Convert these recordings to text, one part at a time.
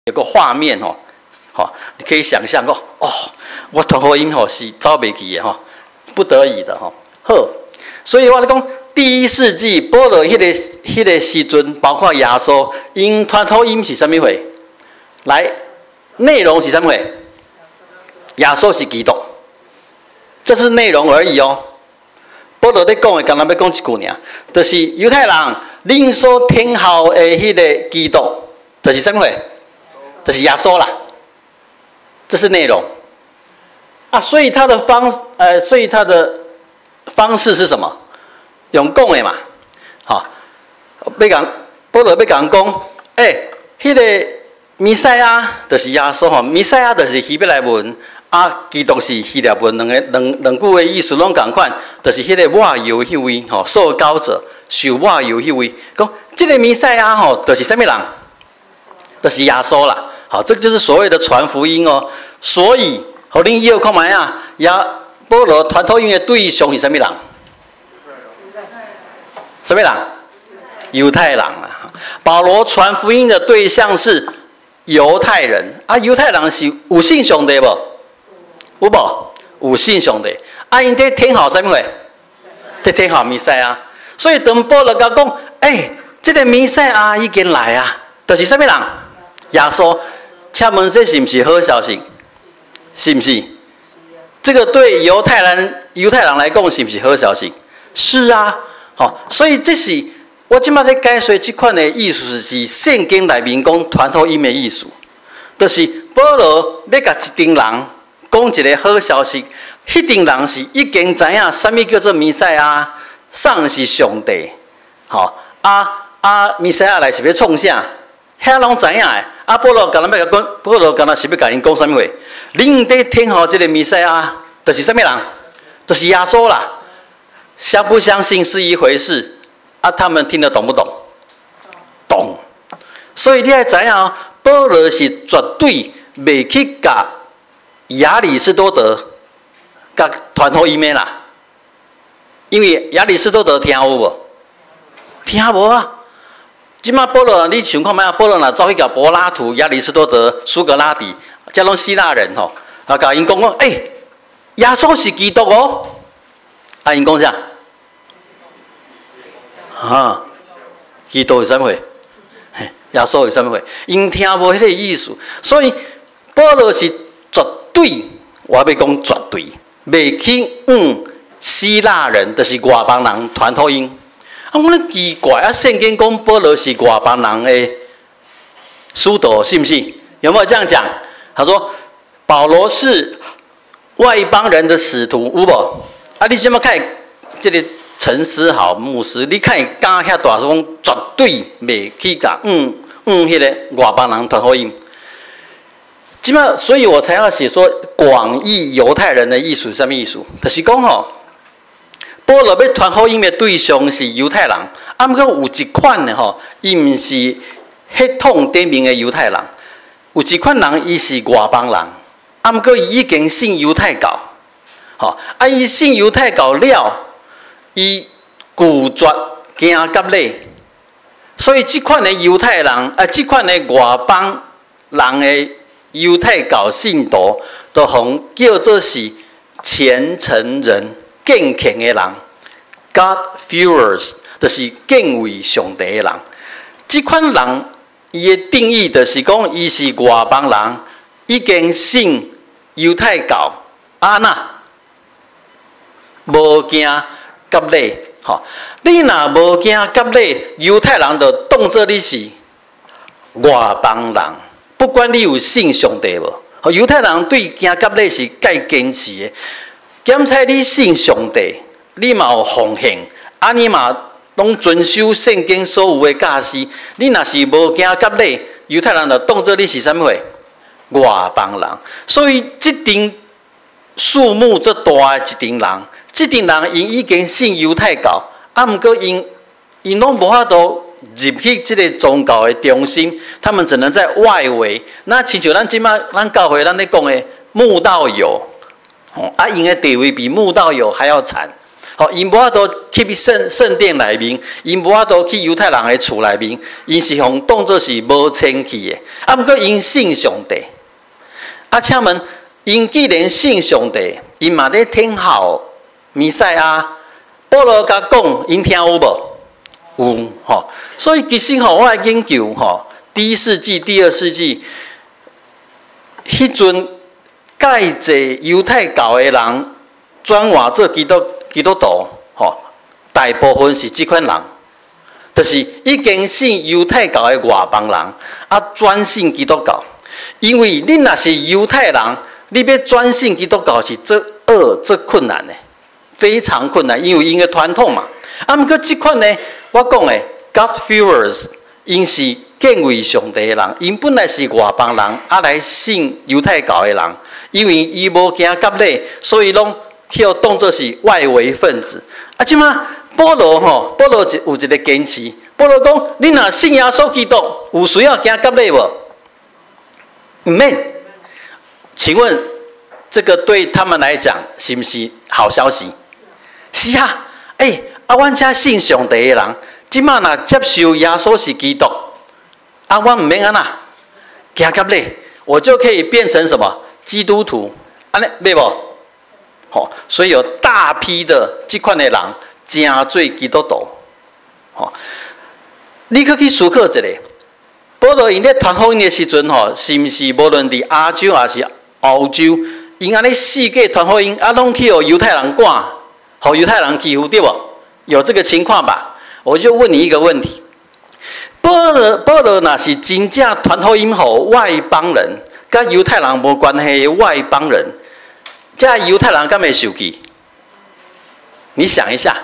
有个画面哦，好，你可以想象哦，我团福音吼是走袂去的吼，不得已的吼。好，所以我咧讲，第1世纪保罗迄个时阵，包括耶稣，因传福音是啥物货？来，内容是啥物货？耶稣是基督，这是内容而已哦。保罗咧讲的，刚才要讲一句尔，就是犹太人恁所听候的迄个基督，就是啥物货？就是耶稣啦。这是内容啊，所以他的方式是什么？用讲的嘛，好，保罗要讲，迄个弥赛亚就是耶稣吼，弥赛亚就是希伯来文，啊，基督是希腊文，两句的意思拢共款，就是迄个抹油迄位吼，受膏者受抹油迄位，讲这个弥赛亚吼，就是什么人？就是耶稣啦。好，这个就是所谓的传福音哦。所以，互恁以后看卖啊，保罗传福音的对象是啥物人？什么人？犹太人啊。保罗传福音的对象是犹太人啊，犹太人是有信上帝无？有无？有信上帝。啊，因在听候啥物货？在听候弥赛亚。所以当保罗甲讲，这个弥赛亚已经来啊，就是啥物人？耶稣。请问这是不是好消息？是不是？这个对犹太人来讲是不是好消息？是啊，好，所以这是我今麦在解说这款的意思是圣经内面讲传福音的意思，就是保罗要甲一群人讲一个好消息，迄群人是已经知影什么叫做弥赛亚，上是上帝，好弥赛亚来是要创啥？遐拢知影的。啊，保罗是要甲因讲啥物话？恁在听候这个弥赛亚，就是啥物人？就是耶稣啦。相不相信是一回事，啊，他们听得懂不懂？懂。所以你要知影，保罗是绝对袂去甲亚里士多德甲传福音的啦。因为亚里士多德听有无？听无啊。即马保罗，你想看卖啊？保罗若走去甲柏拉图、亚里士多德、苏格拉底，这拢希腊人吼，啊，甲因讲耶稣是基督哦，啊，因讲啥？基督是啥物货？耶稣是啥物货？因听无迄个意思，所以保罗是绝对，我要讲绝对，袂去希腊人，就是外邦人传福音。我咧奇怪啊！圣经讲保罗是外邦人的使徒，是不是？有没有这样讲？他说保罗是外邦人的使徒，有无？啊，你怎么看这个陈思豪牧师？你看讲遐大声，绝对袂去甲迄个外邦人传福音。即摆，所以我才要写说广义犹太人的意思是什么意思？就是讲吼。保罗要传福音的对象是犹太人，啊，不过有一款的吼，伊毋是血统顶面的犹太人，有一款人伊是外邦人，啊，不过伊已经信犹太教，吼，啊，伊信犹太教了，伊拒绝行割礼，所以这款的犹太人，这款的外邦人的犹太教信徒，都互叫做是虔诚人。敬虔的人 ，God-fearers， 就是敬畏上帝的人。这款人，伊的定义就是讲，伊是外邦人，已经信犹太教，无惊割礼。吼，你若无惊割礼，犹太人就当作你是外邦人，不管你有信上帝无。犹太人对惊割礼是介坚持的。检查你信上帝，你嘛有奉献，啊，你嘛拢遵守圣经所有的教示。你若是无惊割礼，犹太人就当作你是啥物货？外邦人。所以这群数目这大的一群人，这群人因已经信犹太教，啊，毋过因拢无法度入去这个宗教的中心，他们只能在外围。那亲像咱即马咱教会咱咧讲的慕道友。啊，因的地位比慕道友还要惨，好，因无法度去圣殿内面，因无法度去犹太人的厝内面，因是互当作是无清气的。啊，不过因信上帝。啊，请问，因既然信上帝，因嘛咧听候弥赛亚。保罗甲讲，因听有无？有吼。所以其实吼，我来研究吼，第一世纪、第二世纪，迄阵介济犹太教的人转换做基督徒，吼，大部分是即款人，就是已经信犹太教的外邦人，啊转信基督教。因为恁若是犹太人，你要转信基督教是最困难的，非常困难，因为因个传统嘛。啊，毋过即款呢，我讲的 God-fearers， 因是敬畏上帝的人，因本来是外邦人，啊来信犹太教的人，因为伊无惊甲礼，所以拢去当作是外围分子。啊，即马保罗有一个坚持，保罗讲：你若信耶稣基督，有需要惊甲礼无？唔免。请问这个对他们来讲是不是好消息？是啊，阮遮信上帝的人，即马若接受耶稣是基督，啊，我唔免安那惊甲礼，我就可以变成什么基督徒，安尼对无？好，所以有大批的这款的人真做基督徒。好，你可去思考一下。保罗因咧传福音的时阵吼，是毋是无论伫亚洲还是欧洲，因安尼世界传福音，啊，拢去互犹太人赶，互犹太人欺负，对无？有这个情况吧？我就问你一个问题：保罗若是真正传福音互外邦人，甲犹太人无关系的外邦人，这犹太人敢会受气？你想一下，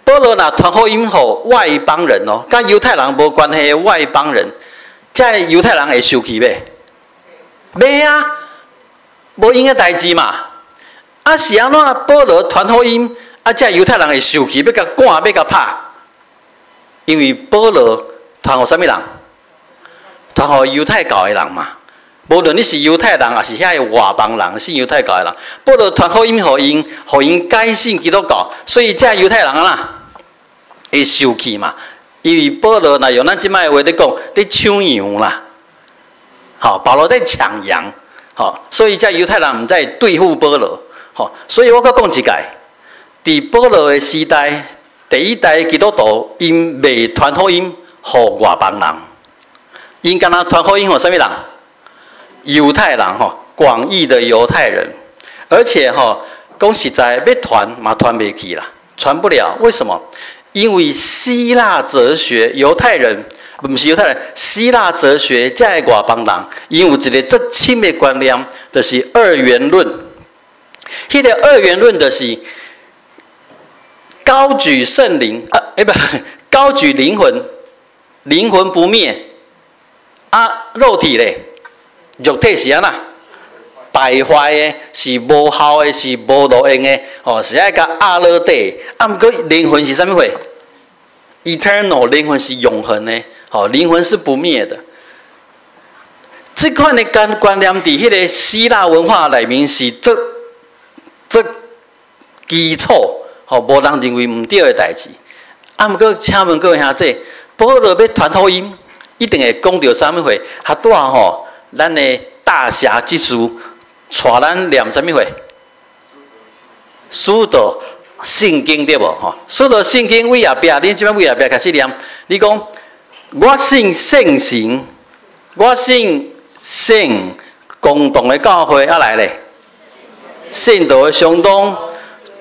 保罗若传福音互外邦人哦，甲犹太人无关系的外邦人。这犹太人会受气袂？袂啊，无因个代志嘛。啊是安怎保罗传福音，啊这犹太人会受气，要甲赶，要甲拍。因为保罗传互啥物人？传互犹太教的人嘛。无论你是犹太人，还是遐个外邦人，信犹太教的人，保罗传福音互因改信基督教，所以这犹太人啦会受气嘛。因为保罗若用咱即摆话咧讲，咧抢羊啦，好，保罗在抢羊，好，所以这犹太人毋在对付保罗，好，所以我搁讲一届，伫保罗的时代，第一代基督徒因未传福音互外邦人，因敢若传福音互啥物人？犹太人吼，广义的犹太人，而且吼讲实在要传嘛传袂去啦，传不了，为什么？因为希腊哲学，犹太人不是犹太人，希腊哲学才个外邦人，因有一个最深的观念，就是二元论。迄个二元论就是高举圣灵，高举灵魂，灵魂不灭，啊，肉体咧，肉体是安那？败坏的，是无效的，是无路用的，哦，是爱甲压落底。啊，毋过灵魂是啥物货 ？Eternal 灵魂是永恒的，哦，灵魂是不灭的。这款的观念，伫迄个希腊文化内面是最基础，哦，无人认为毋对的代志。啊，毋过请问各位兄弟，保罗要传福音，一定会讲到啥物货？较带吼，咱的大侠之书。带咱念啥物货？使徒圣经对无？吼，使徒圣经为后壁，恁即摆为后壁开始念。你讲，我信圣神，我信圣共同的教会，啊来咧，信道的相当，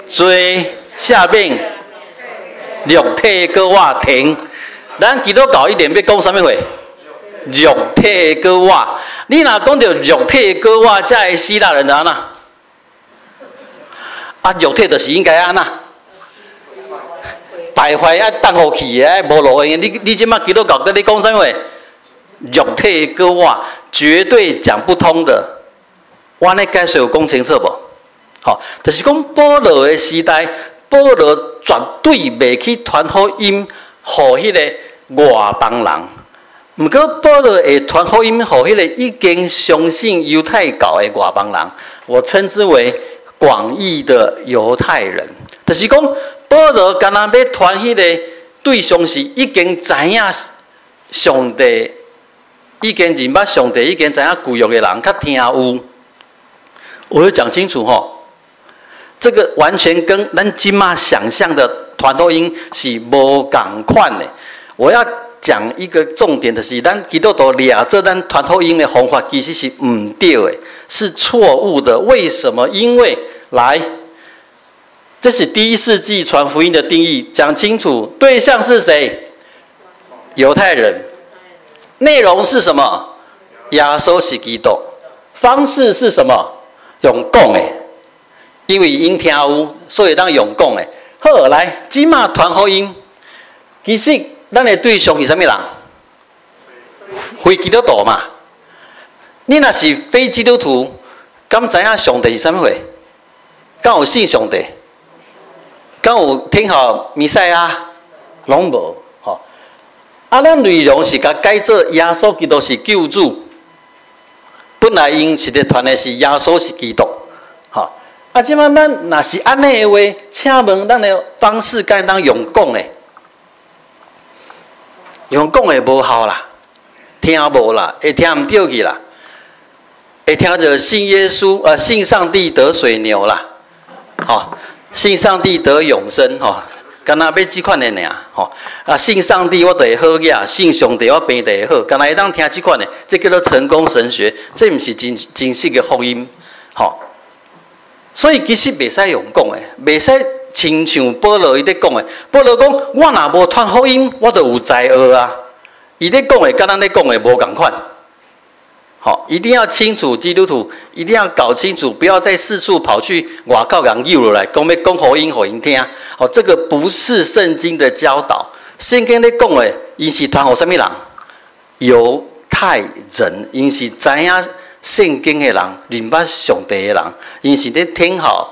罪下面肉体个我停。咱基督教一定要讲啥物货？肉体个我。你若讲到肉体个我，才会希腊人就安那？啊，肉体就是应该安那？败坏爱当好去的，无路用的。你即摆基督教跟你讲啥物？肉体个我绝对讲不通的。我呢解说有讲清楚无？好，就是讲保罗的时代，保罗绝对袂去传福音，互迄个外邦人。毋过保罗会传福音，互迄个已经相信犹太教的外邦人，我称之为广义的犹太人。就是讲，保罗干那要传迄个对象是已经知影上帝，已经认捌上帝，已经知影旧约的人，较听有。我要讲清楚吼，这个完全跟咱今嘛想象的传福音是无共款的。我要讲一个重点的是，咱基督徒抓这咱传福音的方法其实是唔对的，是错误的。为什么？因为来，这是第1世纪传福音的定义，讲清楚，对象是谁？犹太人。内容是什么？耶稣是基督。方式是什么？用讲的，因为因听有，所以当用讲的。好，来，今嘛传福音，其实咱的对象是啥物人？非基督徒嘛。你若是非基督徒，敢知影上帝是啥物货？敢有信上帝？敢有听候弥赛亚？拢无。吼。啊，咱内容是甲改做耶稣基督是救主。本来因是咧传的是耶稣是基督，吼。啊，即摆咱若是安尼的话，请问咱的方式该当用讲的，用讲的无效啦，听无啦，会听唔对去啦，会听着信耶稣，信上帝得水牛啦，吼，信上帝得永生，吼。干那要即款的尔，吼啊！信上帝我就会好个，信上帝我病就会好。干那会当听即款的，这叫做成功神学，这毋是真实的福音，吼。所以其实袂使用讲的，袂使亲像保罗伊咧讲的。保罗讲，我若无传福音，我就有灾厄啊。伊咧讲的，甲咱咧讲的无共款。好，一定要清楚，基督徒一定要搞清楚，不要再四处跑去外口人诱落来，讲要讲福音，互因听。哦，这个不是圣经的教导。圣经咧讲的，因是传互什么人？犹太人，因是知影圣经的人，认捌上帝的人，因是咧听候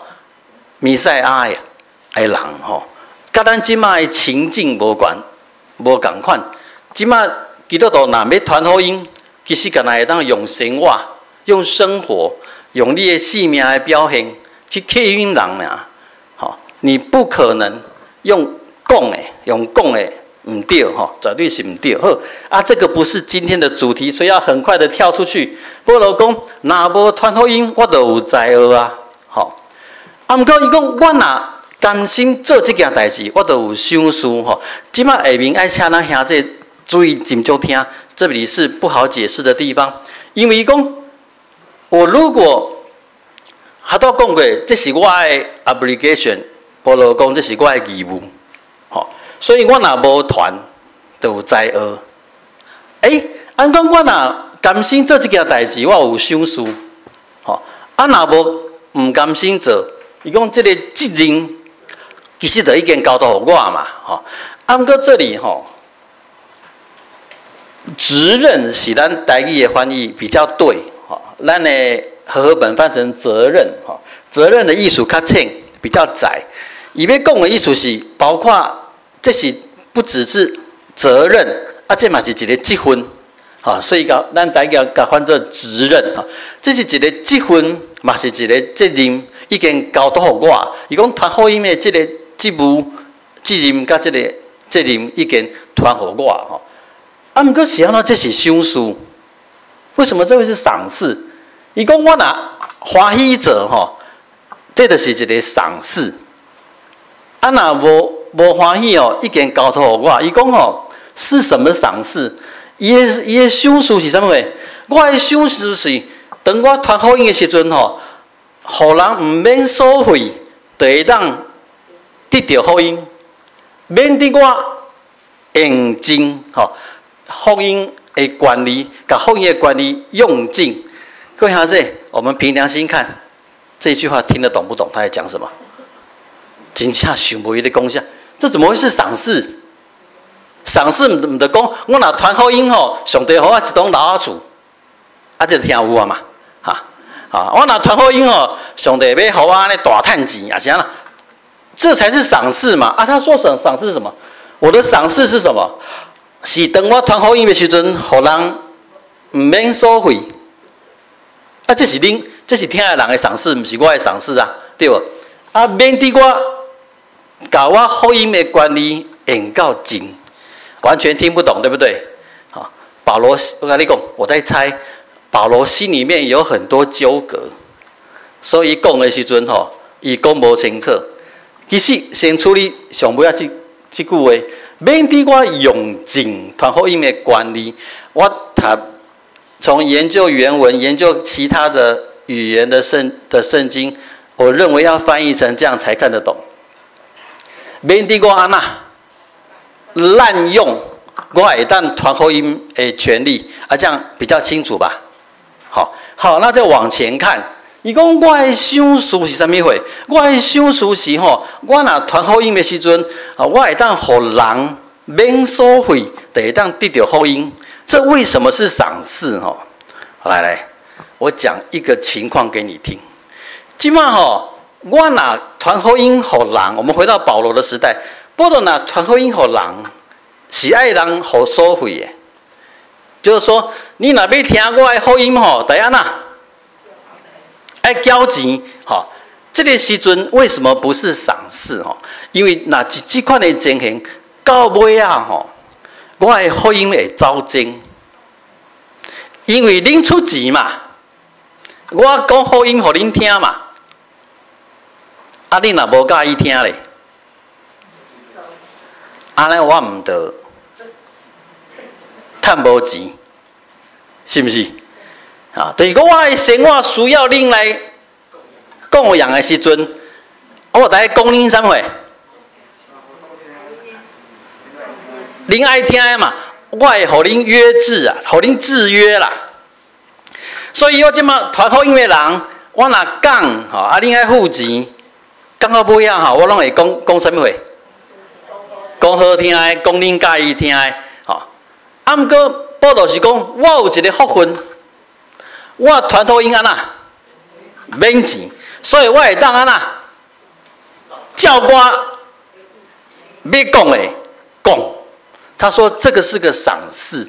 弥赛亚的人吼。甲咱即卖的情境无关，无共款。即卖基督徒若要传福音。其实，干那会当用生活、用生活、用你的性命来表现，去吸引人呀。好，你不可能用讲的，用讲的唔对哈，绝对是唔对。好啊，这个不是今天的主题，所以要很快的跳出去。保罗讲，若无传福音，我就有灾厄啊。好，啊，毋过伊讲，我若甘心做这件代志，我就有赏赐吼。即摆下面爱请咱兄弟注意斟酌听。这里是不好解释的地方，因为讲，我如果他都讲过，这是我的 obligation， 保罗讲这是我的义务，好，所以我若无传，就有灾厄。按讲我若甘心做这件代志，我有赏赐，好，啊若无唔甘心做，伊讲这个责任其实就已经交到我嘛，吼，啊，不过这里吼。责任是咱台语的翻译比较对，哈，咱的和合本翻成责任，哈，责任的意思较浅，比较窄。伊要讲的意思是包括，这是不只是责任，啊，这嘛是一个积分，哈，所以讲咱台语甲翻做责任，哈，这是一个积分，嘛是一个责任，已经交托互我。伊讲传福音的这个职务、责任甲这个责任已经传互我，哈。啊，毋过是安怎？这是赏赐。为什么这会是赏赐？伊讲我若欢喜做吼，这就是一个赏赐。啊，若无欢喜哦，已经交托我。伊讲吼，是什么赏赐？伊的赏赐是啥物？我的赏赐是，当我传福音的时阵吼，互人毋免收费，就会当得到福音，免得我用尽吼。福音的管理，把福音的管理用尽。各位兄弟，我们凭良心看，这句话听得懂不懂？他在讲什么？真正想不伊咧讲啥？这怎么会是赏赐？赏赐唔得讲，我若传福音吼，上帝互我一栋老仔厝，啊，这听有啊嘛，哈，啊，我若传福音吼，上帝要互我安尼大趁钱，也是安啦，这才是赏赐嘛。啊，他说赏赐是什么？我的赏赐是什么？是当我传福音的时阵，互人唔免收费。啊，这是听的人的赏赐，唔是我的赏赐啊，对无？啊，免得我搞我福音的管理演到精，完全听不懂，对不对？好，保罗，我跟你讲，我在猜，保罗心里面有很多纠葛，所以讲的时阵吼，伊讲无清楚。其实先处理上尾啊，这句话，免伫我用尽传福音的管理，我从研究原文、研究其他的语言的圣经，我认为要翻译成这样才看得懂。免伫我安那滥用我会当传福音的权利啊，这样比较清楚吧？好，那再往前看，伊讲我的想事是啥物货？我的想事是吼，我若传福音的时阵，我会当互人免所费，就会当得到福音。这为什么是赏赐？吼，来，我讲一个情况给你听。今嘛吼，我若传福音互人，我们回到保罗的时代，保罗若传福音互人，是爱人互所费的，就是说，你若要听我的福音吼，第一呐，爱交钱吼。这个时阵为什么不是赏赐吼？因为若这款的情形到尾啊吼。我的福音会走精，因为恁出钱嘛，我讲福音互恁听嘛，啊，恁若无介意听咧，安尼我唔得，趁无钱，是不是？啊，就是讲我的生活需要恁来供养的时阵，我大概讲恁啥货？恁爱听的嘛，我会互恁约制啊，互恁制约啦。所以我即马传福音的人，我若讲吼，啊，恁爱付钱，讲到尾啊吼，我拢会讲啥物话？讲好听的，讲恁介意听的，吼。啊，毋过保罗是讲，我有一个福分，我传福音安那免钱，所以我会当安那照我要讲的讲。他说：“这个是个赏赐。”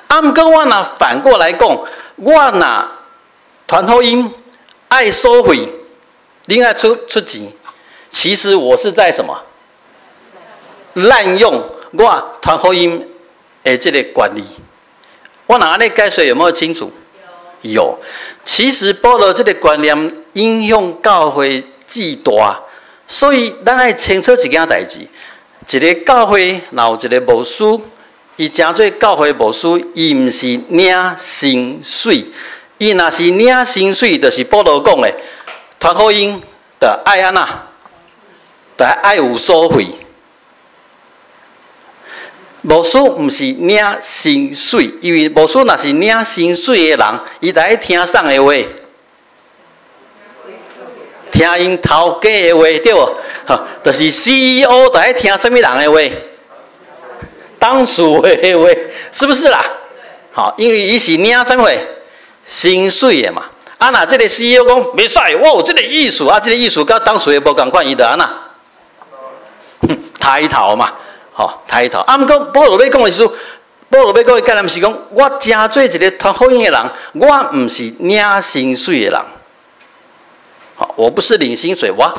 啊，毋过我若反过来讲，我若传福音爱收费，另外出钱，其实我是在什么滥用我传福音的这个管理。我哪安尼解说有没有清楚？有。其实保罗这个观念应用教会极大，所以咱爱清楚一件代志。一个教会，若有一个牧师，伊诚做教会牧师，伊毋是领薪水，伊若是领薪水，就是保罗讲的，传福音的爱安那，得爱有所费。牧师毋是领薪水，因为牧师若是领薪水的人，伊得爱听啥的话？听因头家的话，对无？哈，就是 CEO 在听什么人的话？当属的话，是不是啦？好，因为伊是领什么薪水的嘛。啊，那这个 CEO 讲袂使，我有这个意思啊，这个意思甲当属的无共款，伊就安那，抬头嘛，吼，抬头。啊，毋过保罗要讲的是，保罗要讲的概念是讲，我真做一个传福音的人，我毋是领薪水的人。好，我不是领薪水，哇，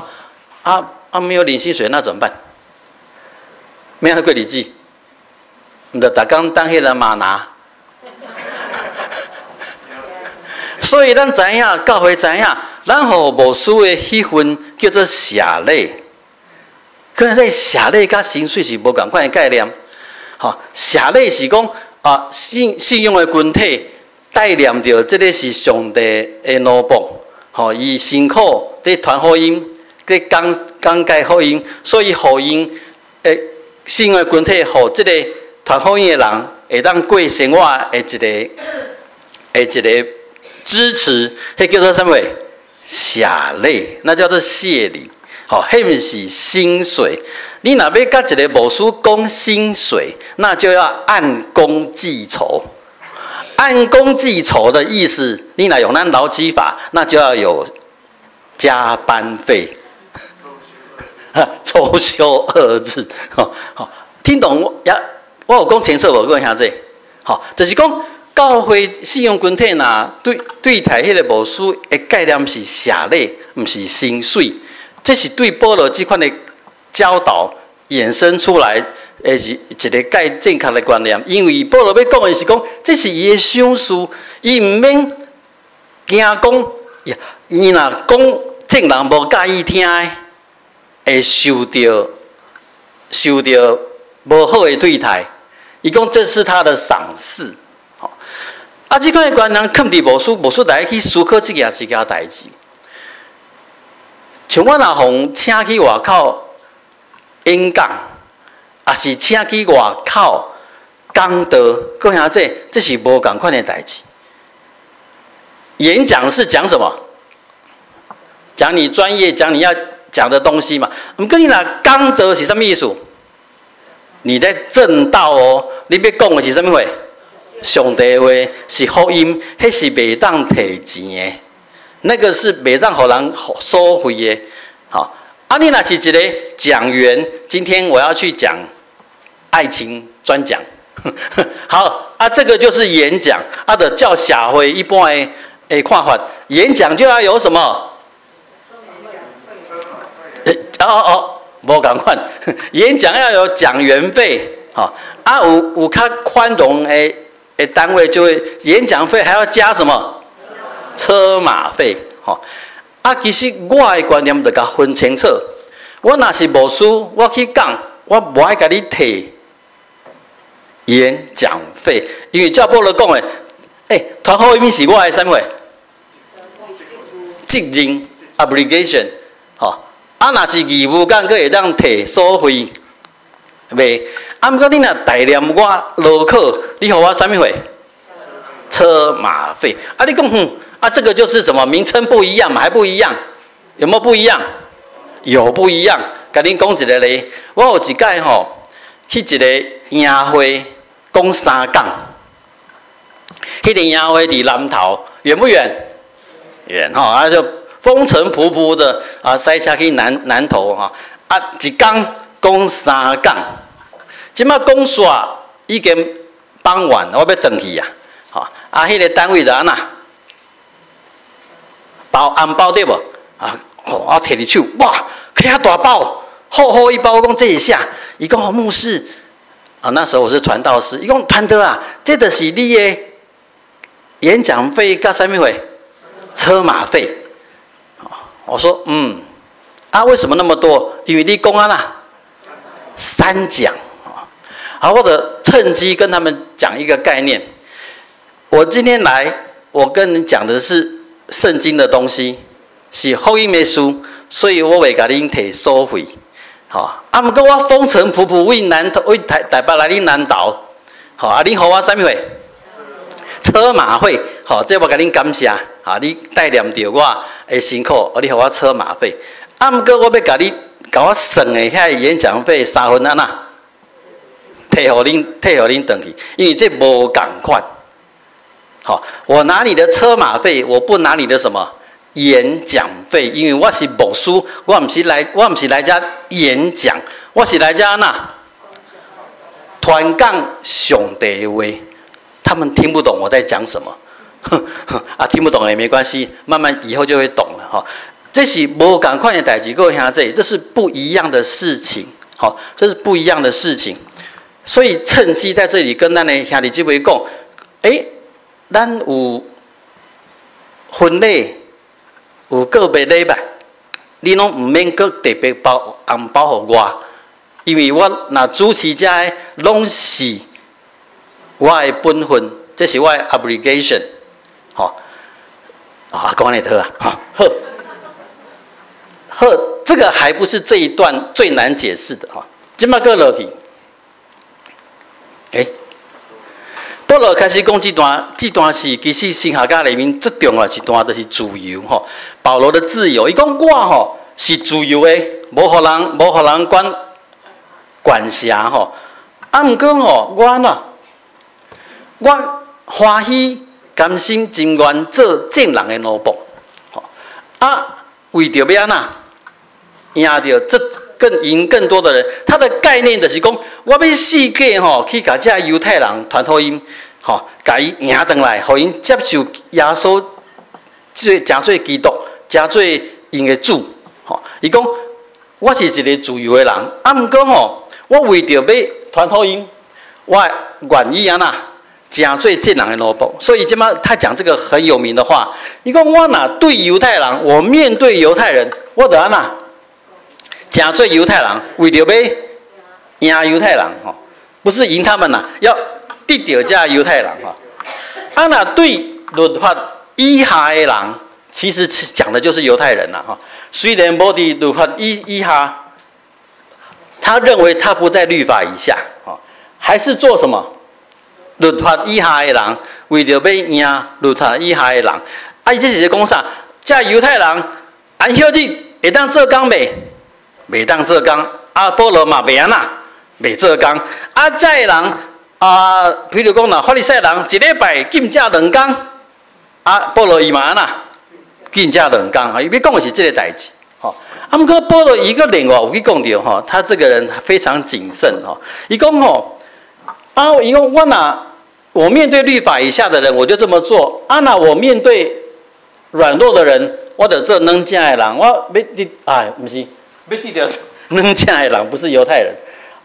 没有领薪水，那怎么办？没有过日子，你就逐工当迄个马拿。所以咱知影，教会知影，咱互牧师的迄份叫做谢礼。可是谢礼甲薪水是无共款的概念。好，谢礼是讲啊，信用的群体带念着，这个是上帝的奴仆。吼，伊辛苦在传福音，在讲解福音，所以福音诶，信的群体，互这个传福音的人会当过生活的一个支持，迄叫做什么？谢礼，那叫做谢礼。吼，迄毋是薪水。你若要甲一个牧师讲薪水，那就要按工计酬。按工计酬的意思，你若用咱劳基法，那就要有加班费、周休2日。好，听懂我有讲清楚无？讲下这，好，就是讲教会信用群体呐，对待迄个牧师的概念是谢礼，毋是薪水。这是对保罗这款的教导衍生出来，是一个介正确的观念。因为保罗要讲的是讲，这是伊的想事，伊唔免惊讲，伊若讲正人无介意听的，会受到无好的对待。伊讲这是他的赏识。啊，这款的观念肯定无需来去思考这件代志。像我若互请去外口演讲，也是请去外口讲道，各位这是无同款的代志。演讲是讲什么？讲你专业，讲你要讲的东西嘛。唔过你若讲道是什么意思？你在正道哦，你要讲的是什么话？上帝话是福音，迄是袂当摕钱的，那个是袂当互人收费的。好，啊，你若是一个讲员，今天我要去讲爱情专讲，好啊，这个就是演讲，啊，的叫社会一般的看法，演讲就要有什么？无共款，演讲要有讲员费，好啊，有较宽容的单位就会演讲费还要加什么？车马费，好啊，其实我的观念就甲分清楚，我若是牧师，我去讲，我无爱甲你摕演讲费，因为照保罗讲的，团后面是我的什么？责任 obligation， 好。啊，若是义务讲，佫会当摕收费，袂。啊，毋过你若代念我劳课，你互我啥物货？车马费。啊，你讲这个就是什么？名称不一样嘛，还不一样？有没有不一样？有不一样。甲恁讲一个咧，我有一摆去一个营会讲3讲，迄个营会伫南投，远不远？远啊就。风尘仆仆的塞车去南投一天讲3讲，即马讲煞已经傍晚，我要转去啊！迄个单位就安那包红包对无？我摕伫手，哇，开遐大包，厚一包。我讲这一下，伊讲牧师那时候我是传道师，伊讲传道啊，这就是你的演讲费甲啥物货？车马费。我说为什么那么多？因为你讲3讲我得趁机跟他们讲一个概念。我今天来，我跟你讲的是圣经的东西，是福音的书，所以我袂甲恁摕收费。不过我风尘仆仆为台北来恁南投，恁互我啥物货？车马费，这我甲恁感谢。你带念着我的辛苦，你互我车马费。不过我要甲我算的遐演讲费3分安那，退互恁转去，因为这无共款。我拿你的车马费，我不拿你的什么演讲费，因为我是牧师，我唔是来遮演讲，我是来遮安那传讲上帝的话，他们听不懂我在讲什么。听不懂也没关系，慢慢以后就会懂了这是无同款的代志，各位兄弟，这是不一样的事情，这是不一样的事情。所以趁机在这里跟咱的兄弟姊妹讲，咱有婚礼，有个别礼拜，你拢唔免搁特别包红包给我，因为我若主持遮的，拢是我的本分，这是我的 obligation。讲你的好，这个还不是这一段最难解释的今麦个落去，保罗开始讲这段是其实新学家里面最重要一段，就是自由保罗的自由，伊讲我是自由的，无互人管辖不过我欢喜。甘心情愿做正人的奴仆，为着要安那赢着这赢更多的人，他的概念就是讲，我要世界去甲这犹太人传福音，甲伊赢回来，互因接受耶稣真做基督，真做因的主，伊讲我是一个自由的人，啊，毋过吼，我为着要传福音，我愿意安那诚做这人的奴仆。所以即摆他讲这个很有名的话，伊讲我若对犹太人，我面对犹太人，我就安那诚做犹太人，为着要赢犹太人吼，不是赢他们啦，要得到这犹太人吼。啊，若对律法以下的人，其实讲的就是犹太人啦哈。虽然无伫律法以下，他认为他不在律法以下，还是做什么？律法以下的人，为着要赢律法以下的人，啊，伊这是讲啥？这犹太人安息日会当做工袂？袂当做工。啊，保罗嘛袂安那，袂做工。啊，这的人啊，譬如讲啦，法利赛人一礼拜禁食2工，啊，保罗伊嘛安那禁食2工，啊，伊要讲的是这个代志。啊，毋过保罗一个另外有去讲到吼，他这个人非常谨慎吼。伊讲吼，啊，伊讲我面对律法以下的人，我就这么做；啊，那我面对软弱的人，我就做软正的人。我要不是要得到软正的人，不是犹太人。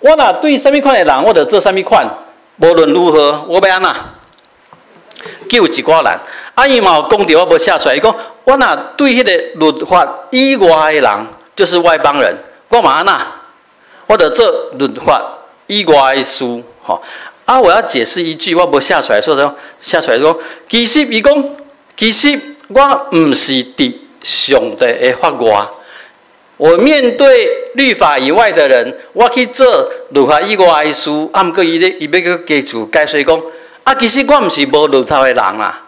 我若对什么款的人，我就做什么款。无论如何，我要安那救一寡人。啊，伊嘛有讲到，我无写出来。伊讲我若对迄个律法以外的人，就是外邦人，我嘛安那，我就做律法以外的事，吼。啊，我要解释一句，我无写出来，所以说写出来说，其实伊讲，其实我毋是伫上帝的法外，我面对律法以外的人，我去做律法以外的事，啊，毋过伊要去解释讲，啊，其实我毋是无律法的人啦。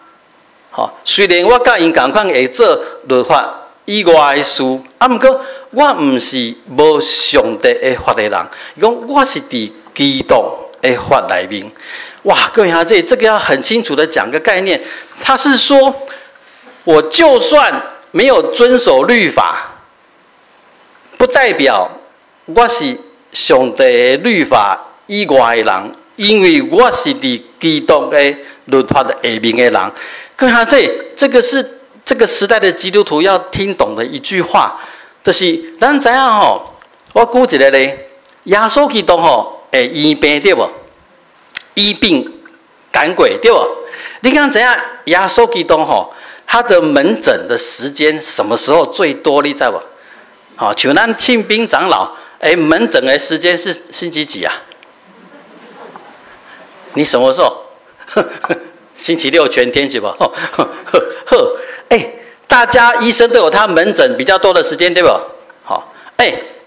吼，虽然我甲因共款会做律法以外的事，啊，毋过我毋是无上帝的法的人。伊讲我是伫基督的法内面。哇，各位兄弟，这个要很清楚的讲个概念。他是说，我就算没有遵守律法，不代表我是上帝的律法以外的人，因为我是伫基督的律法的下面的人。各位兄弟，这个是这个时代的基督徒要听懂的一句话，就是咱知影吼，我举一个咧，耶稣基督吼会医病对无？医病赶鬼对不？你敢知影耶稣基督吼，他的门诊的时间什么时候最多？你知无？好，像咱庆兵长老，门诊的时间是星期几啊？你什么时候？星期六全天是不？大家医生都有他门诊比较多的时间，对不？好，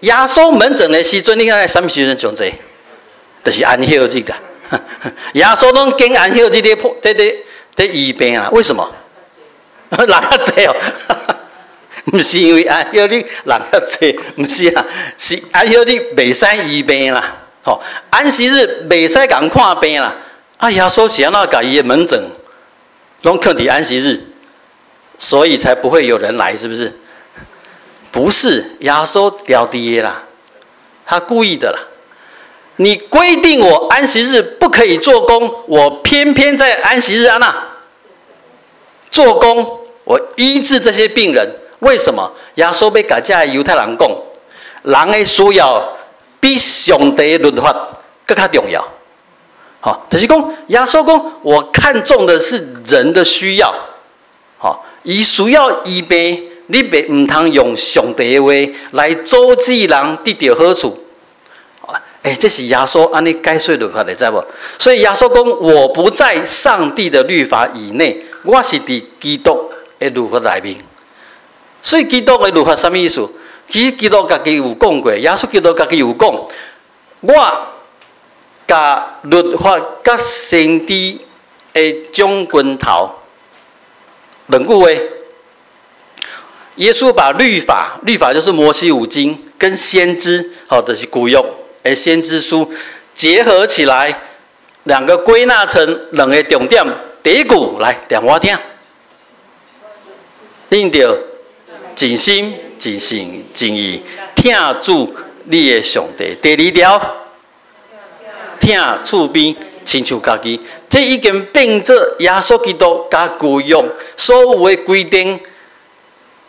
耶稣门诊的时阵，你看什么时阵上济？就是安息日的。耶稣拢经安息日在医病啊？为什么？人较济哦，不是因为安息日人较济，不是啊，是安息日袂使医病啦。吼，安息日袂使共看病啦。啊，耶稣是安怎甲伊的门诊拢放伫安息日，所以才不会有人来，是不是？不是，耶稣调低的啦，他故意的啦。你规定我安息日不可以做工，我偏偏在安息日安那做工，我医治这些病人。为什么？耶稣要甲这犹太人讲，人的需要比上帝的律法更加重要。好，就是讲，耶稣讲，我看重的是人的需要。好，伊需要医病，你唔通用上帝的话来阻止人得到好处。这是耶稣安尼解说律法的，知无？所以耶稣讲，我不在上帝的律法以内，我是伫基督的律法内面。所以基督的律法什么意思？其实基督家己有讲过，耶稣基督家己有讲，我甲律法甲先知的总拳头两句话。耶稣把律法就是摩西五经跟先知，就是古约的先知书结合起来，两个归纳成两个重点。第一句来念我听，恁着尽心、尽性、尽意听主你的上帝。第二条，听厝边亲像家己。这已经变做耶稣基督加旧约所有的规定，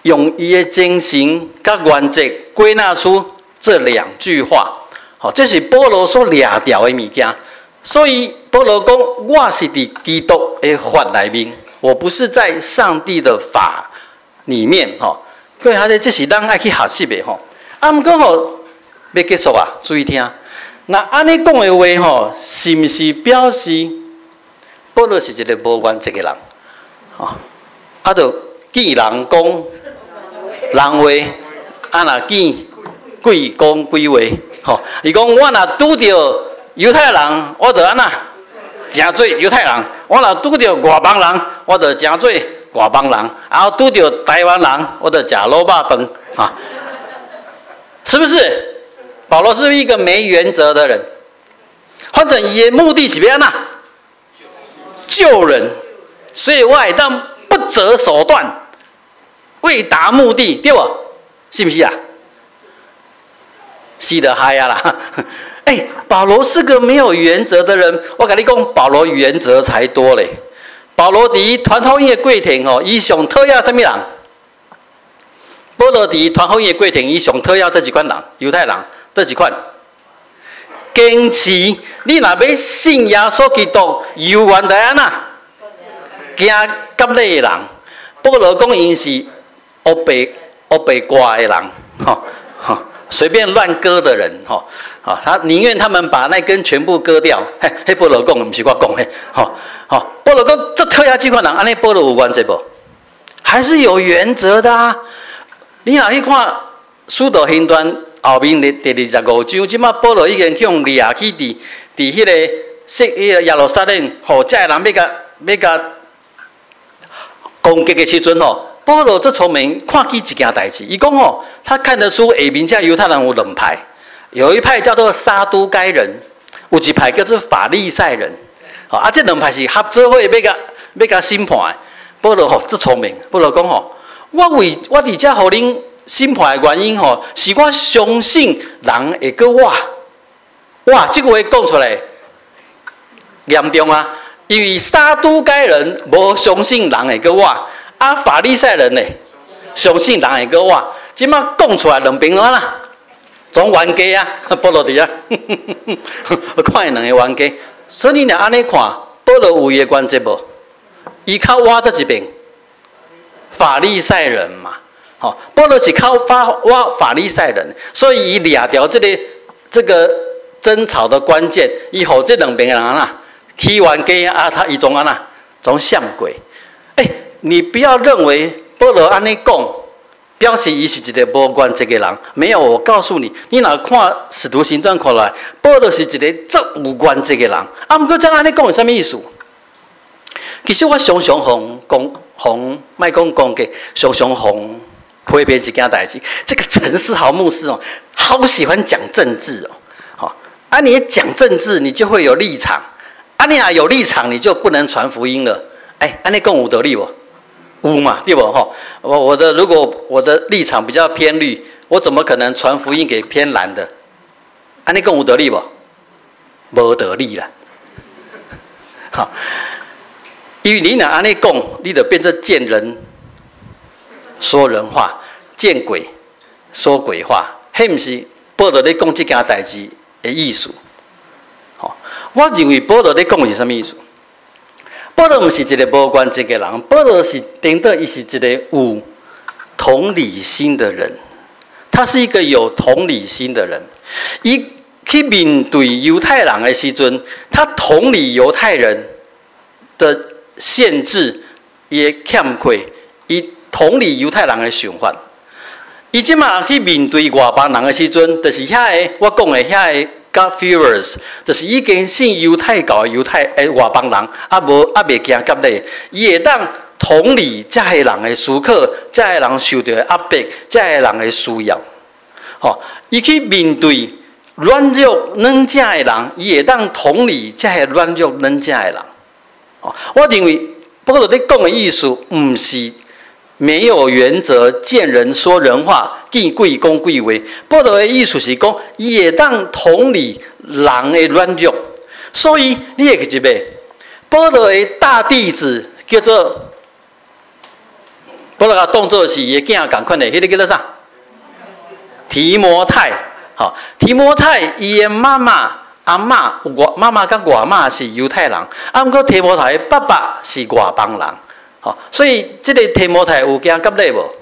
用伊的精神甲原则归纳出这2句话。好，这是保罗所掠掉的物件。所以保罗讲，我是伫基督的法里面，我不是在上帝的法里面。各位孩子，这是咱爱去学习的。啊，不过要结束啊，注意听。那安尼讲的话，是不是表示保罗是一个无原则的人？啊，就见人讲人话，啊若见鬼讲鬼话。伊讲我若拄着犹太人，我就安那诚做犹太人；我若拄着外邦人，我就诚做外邦人；然后拄着台湾人，我就食卤肉饭。是不是？保罗是一个没原则的人。反正伊的目的是要安那救人，所以我会当不择手段，为达目的，对不？是不是啊？是的，嗨呀啦！保罗是个没有原则的人。我跟你讲，保罗原则才多嘞。保罗伫传福音的过程伊上讨厌什么人？保罗伫传福音的过程，伊上讨厌这几款人，犹太人，这几款。坚持你若要信耶稣基督，犹原在安那行甲礼的人。保罗讲，因是黑白瓜的人，随便乱割的人，他宁愿他们把那根全部割掉。嘿，保罗讲，不是我讲的，保罗讲，这讨厌这款人，安尼保罗有原则不？还是有原则的啊！你若去看《使徒行传》后面第25章，即马保罗已经向掠去伫迄个耶路撒冷，遮个人要甲攻击的时阵保罗这聪明，看见一件代志，伊讲他看得出下面这犹太人有2派，有一派叫做撒都该人，有一派叫做法利赛人。这2派是合作伙要甲审判的。保罗这聪明，保罗讲我伫遮互恁审判的原因是我相信人会搁我。哇，这个话讲出来严重啊！因为撒都该人无相信人会搁我。法利赛人呢，相信人会搁我，即马讲出来2边啦，总冤家啊，保罗伫啊，看伊2个冤家，所以你若安尼看，保罗有伊的原则无？伊靠我倒一边，法利赛人嘛，保罗是靠我法利赛人，所以伊掠掉这个争吵的关键，伊互这2边的人起冤家他伊总安那总相鬼，你不要认为保罗安尼讲，表示伊是一个无原则的人。没有，我告诉你，你若看《使徒行传》看来，保罗是一个足有原则的人。不过这安尼讲有啥意思？其实我常常莫讲讲给，常常批评一件代志。这个陈世豪牧师好喜欢讲政治你讲政治，你就会有立场。你若有立场，你就不能传福音了。安尼讲有道理无？有嘛，对不？如果我的立场比较偏绿，我怎么可能传福音给偏蓝的？安尼讲有道理不？无道理啦。因为你若安尼讲，你就变成见人说人话，见鬼说鬼话，迄毋是保罗咧讲这件代志的意思。我认为保罗咧讲是什么意思？保罗不是一个无原则的人，保罗是顶多伊是一个有同理心的人，他是一个有同理心的人。伊去面对犹太人的时阵，他同理犹太人的限制也欠缺，伊同理犹太人的想法。伊即马去面对外邦人的时阵，就是遐个我讲的遐个。God-fearers 就是已经信犹太教的外邦人，未惊甲礼，伊会当同理遮个人的思考，遮个人受到的压迫，遮个人的需要。伊去面对软弱软正的人，伊会当同理遮个软弱软正的人。我认为保罗咧讲的意思，毋是没有原则，见人说人话，见鬼讲鬼话。保罗的意思是讲，伊会当同理人的软弱。所以你会记得，保罗的大弟子叫做保罗个动作是伊的囝共款的，迄个叫做啥？提摩太。好，提摩太伊的妈妈、阿嬷、妈妈甲外妈是犹太人，啊，毋过提摩太的爸爸是外邦人。好，所以这个提摩太有惊甲累无？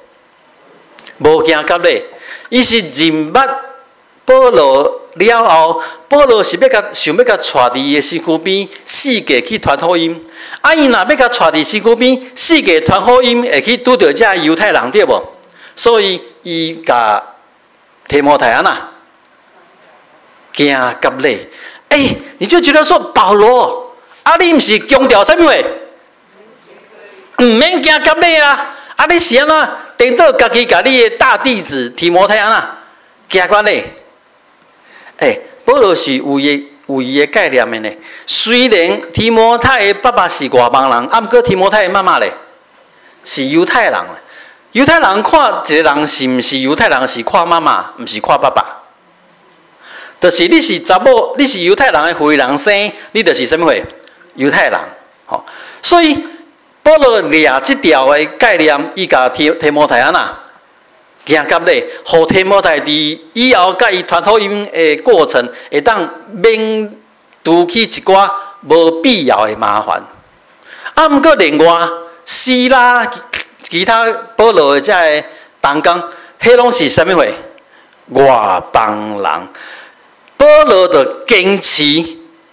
无惊甲累，伊是认捌保罗了后，保罗是要想要甲带伫伊的身躯边四界去传福音。啊，伊若要甲带伫身躯边四界传福音，会去拄到遮犹太人对无？所以伊甲提摩太惊甲累。你就觉得说保罗，你毋是强调啥物话？毋免惊甲累啊！你是安怎等到家己甲你的大弟子提摩太惊甲累？保罗是有伊的概念的呢。虽然提摩太的爸爸是外邦人，毋过提摩太的妈妈咧是犹太人。犹太人看一个人是毋是犹太人，是看妈妈，毋是看爸爸。就是你是查某，你是犹太人的妇人生，你就是啥物货？犹太人。所以保罗抓这条的概念，伊甲提摩太惊甲咧，互提摩太伫以后甲伊传福音的过程，会当免拄起一寡无必要的麻烦。毋过另外，希拉其他保罗的遮个同工，迄拢是啥物货？外邦人。保罗就坚持，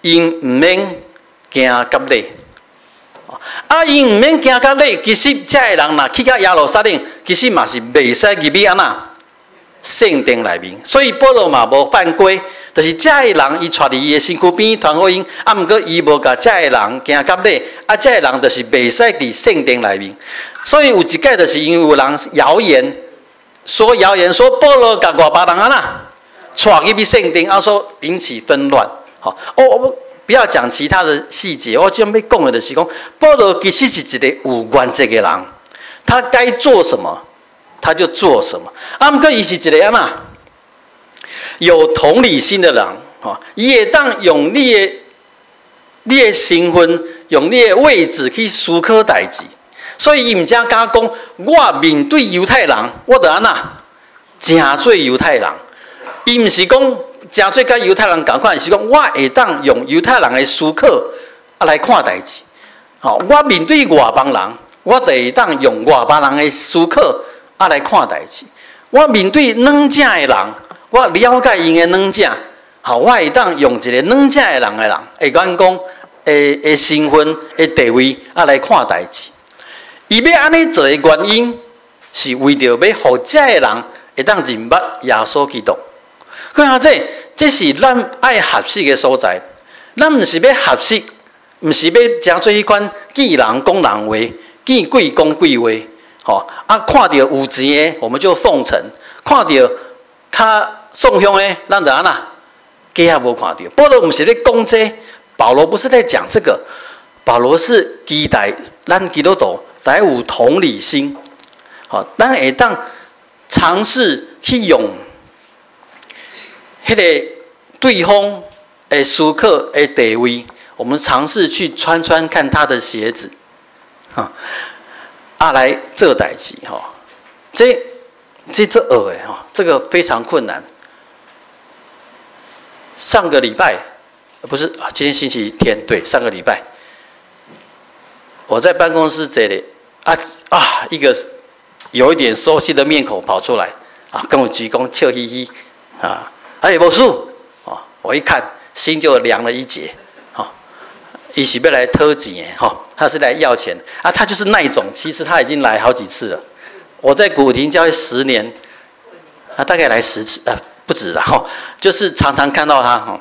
因毋免惊甲累。因毋免惊甲累，其实遮个人若去到耶路撒冷，其实嘛是袂使入去圣殿内面。所以保罗嘛无犯规，就是遮个人伊带伫伊的身躯边传福音，毋过伊无甲遮个人惊甲累，遮个人就是袂使伫圣殿内面。所以有一届就是因为有人谣言说保罗甲外邦人带入去圣殿，所引起纷乱。我不要讲其他的细节，我今天要讲的就是讲，保罗其实是一个有原则的人，他该做什么他就做什么。毋过伊是一个有同理心的人，伊会当用你的身份，用你的位置去思考代志。所以伊毋才敢讲，我面对犹太人，我就诚做犹太人。伊毋是讲诚做甲犹太人同款，是讲我会当用犹太人的思考来看代志。我面对外邦人，我就会当用外邦人的思考来看代志。我面对软正的人，我了解因的软正，我会当用一个软正的人会讲的身份、的地位来看代志。伊要安尼做的原因，是为着要互遮个人会当认捌耶稣基督。看下这是咱爱合适的所在。咱毋是要合适，毋是要诚做迄款见人讲人话，见鬼讲鬼话。看到有钱的，我们就奉承；看到较送香的，咱就假也无看到。保罗毋是咧讲这，保罗不是在讲这个，保罗是期待咱基督徒才有同理心。咱会当尝试去用迄个对方的思考的地位，我们尝试去穿看他的鞋子，来做代志这学的这个非常困难。上个礼拜不是今天星期天，对，上个礼拜我在办公室这里一个有一点熟悉的面孔跑出来跟我鞠躬，笑嘻嘻无事我一看心就凉了一截他是要来偷钱的他是来要钱他就是那一种，其实他已经来好几次了。我在古亭教会10年，大概来10次不止啦就是常常看到他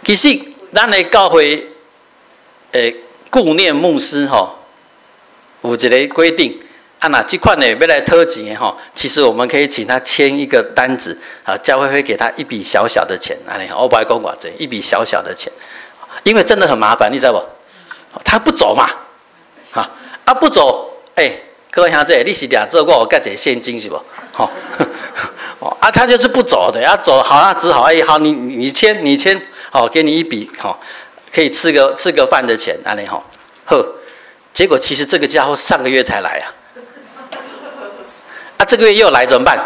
其实咱的教会顾念牧师有一个规定那这款呢要来偷钱的其实我们可以请他签一个单子教会会给他一笔小小的钱我不爱讲偌济，一笔小小的钱，因为真的很麻烦，你知道不？他不走嘛不走各位兄弟，你是俩做过我盖点现金是不？他就是不走的，要走好，只好好你签给你一笔可以吃个饭的钱结果其实这个家伙上个月才来这个月又来怎么办？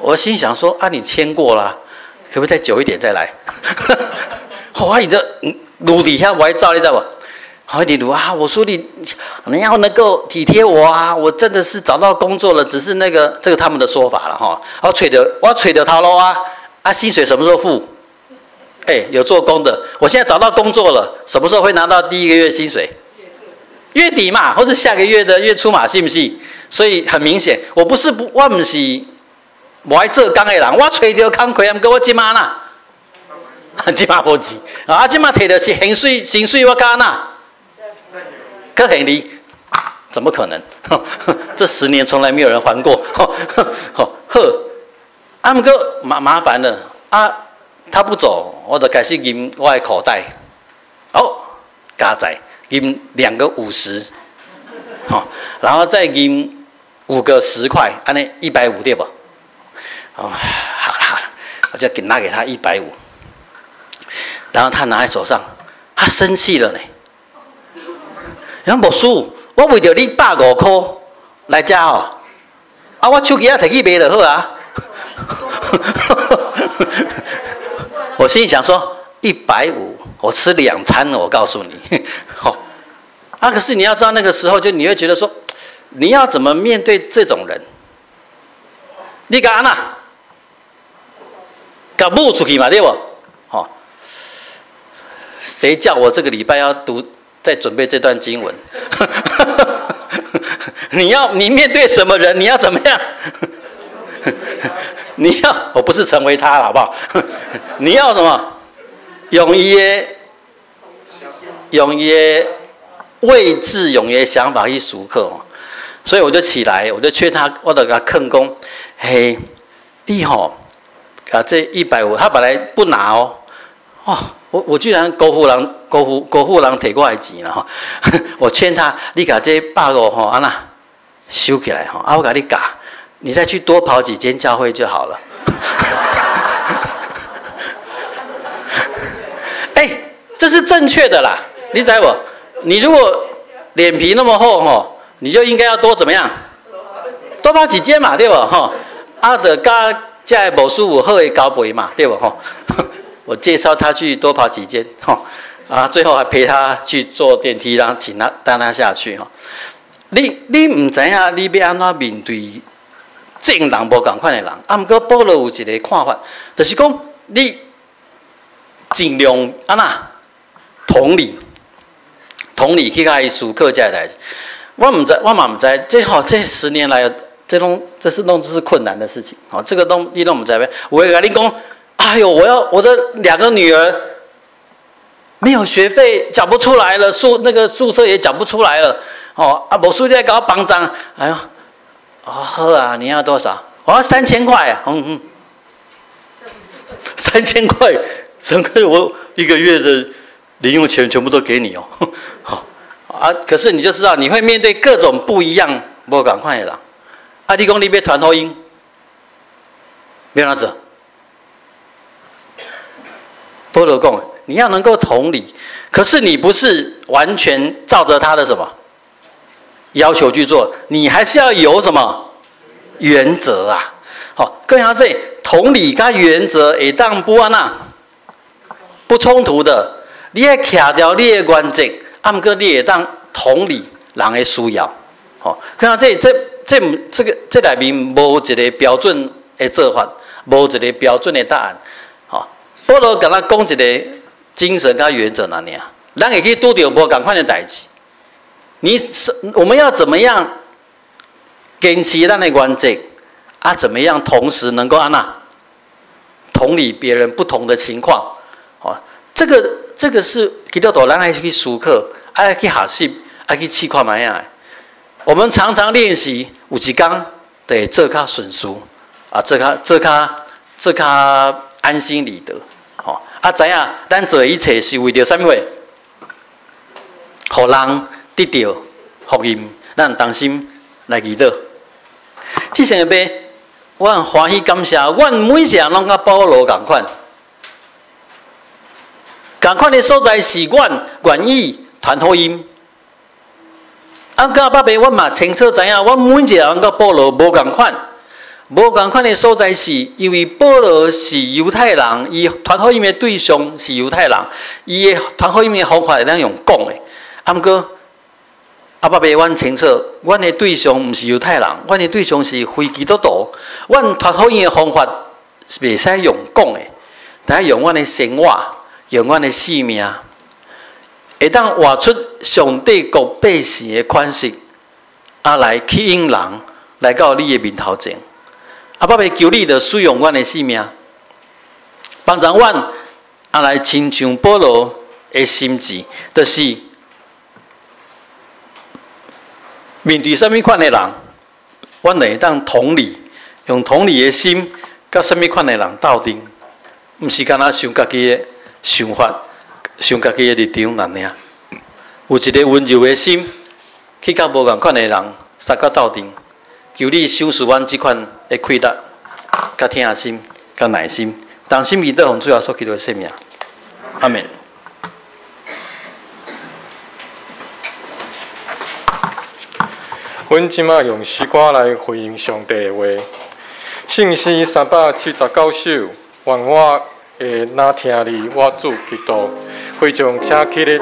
我心想说啊，你签过啦，可不可以再久一点再来？我伊的撸底下我还照，你知道不？好一点撸啊！我说你要能够体贴我啊！我真的是找到工作了，只是那个这个他们的说法了哈。我吹的头路啊！啊，薪水什么时候付？哎，有做工的，我现在找到工作了，什么时候会拿到第一个月薪水？月底嘛，或者下个月的月初嘛，信不信？所以很明显，我不是我爱做工的人，我吹到工课，不过我即马呐，即马无钱啊！即马摕的是薪水我干呐。可很离，怎么可能？这10年从来没有人还过。呵，啊，不过麻烦了啊，他不走，我就开始银我的口袋，加载银2个50，然后再银5个10块，安尼150对不？好啦，我就拿给他150，然后他拿在手上，他生气了呢。然后牧师，我为着你150块来遮哦，啊，我手机摕去卖就好啊。我心里想说，150，我吃2餐了，我告诉你。啊，可是你要知道，那个时候就你会觉得说，你要怎么面对这种人？你敢安那？甲母出去嘛，对不？谁叫我这个礼拜要在准备这段经文？你面对什么人？你要怎么样？我不是成为他，好不好？你要什么？用伊的位置，用伊的想法去熟客哦。所以我就起来，我就劝他，我就给他劝讲，嘿，你吼，这150，他本来不拿哦，我居然辜负人摕过来钱了哈！我劝他，你把这150吼安那收起来哈，啊我给你嘎，你再去多跑几间教会就好了。这是正确的啦，你知不？你如果脸皮那么厚吼，你就应该要多怎么样？多跑几间嘛，对不？就甲这牧师有好的交陪嘛，对不？我介绍他去多跑几间，最后还陪他去坐电梯，请他带他下去，你唔知影你要安怎面对正人无同款的人，不过保罗有一个看法，就是讲你尽量安那同理去甲伊思考这代志。我嘛唔知，这10年来，这是困难的事情，这个你都唔知咩？我会跟你讲。哎呦！我的2个女儿没有学费，缴不出来了，宿舍也缴不出来了。牧师在给我帮张。哎呦，好啊，你要多少？我要3000块啊。3000块，整个我1个月的零用钱全部都给你哦。可是你就知道，你会面对各种不一样、不同款的人。你讲你要传福音，没有哪子？保罗讲，你要能够同理，可是你不是完全照着他的什么要求去做，你还是要有什么原则啊？更要这同理跟原则会当不安那不冲突的，你要卡掉你的原则，不过你会当同理人的需要。更要这里面无一个标准的做法，无一个标准的答案。保罗跟他讲一个精神跟原则哪里啊？咱也可以拄到无同款的代志。我们要怎么样坚持咱的原则啊？怎么样同时能够同理别人不同的情况？这个是基督徒咱爱去思考，爱去学习，爱去试看卖啊。我们常常练习，有一天得做较顺遂啊，做较安心理得。知影咱做一切是为着啥物货？互人得到福音，咱当心来祈祷。这些个我很欢喜感谢，阮每一个人拢甲保罗同款，同款的所在是阮愿意传福音。甲爸爸，阮嘛清楚知影，阮每一个人甲保罗无同款，无共款的所在是，因为保罗是犹太人，伊传福音的对象是犹太人，伊的传福音的方法会当用讲的。啊，毋过阿爸爸，阮清楚，阮的对象毋是犹太人，阮的对象是非基督徒。阮传福音的方法是袂使用讲的，但用阮的生活，用阮的性命，会当活出上帝国百姓的款式，来吸引人来到你的面头前。阿爸爸求你，着使用阮的性命，帮助阮来亲像保罗的心志，就是面对什么款的人，阮会当同理，用同理的心，甲什么款的人斗阵，毋是干那想家己的想法，想家己的立场难尔。有一个温柔的心，去甲无共款的人相甲斗阵。求你赏赐阮即款的气力、甲疼心、甲耐心，当心以得洪主要所基督的生命。阿门。阮即马用诗歌来回应上帝的话。圣诗379首，愿我会哪听你，我主基督，会将请起咧。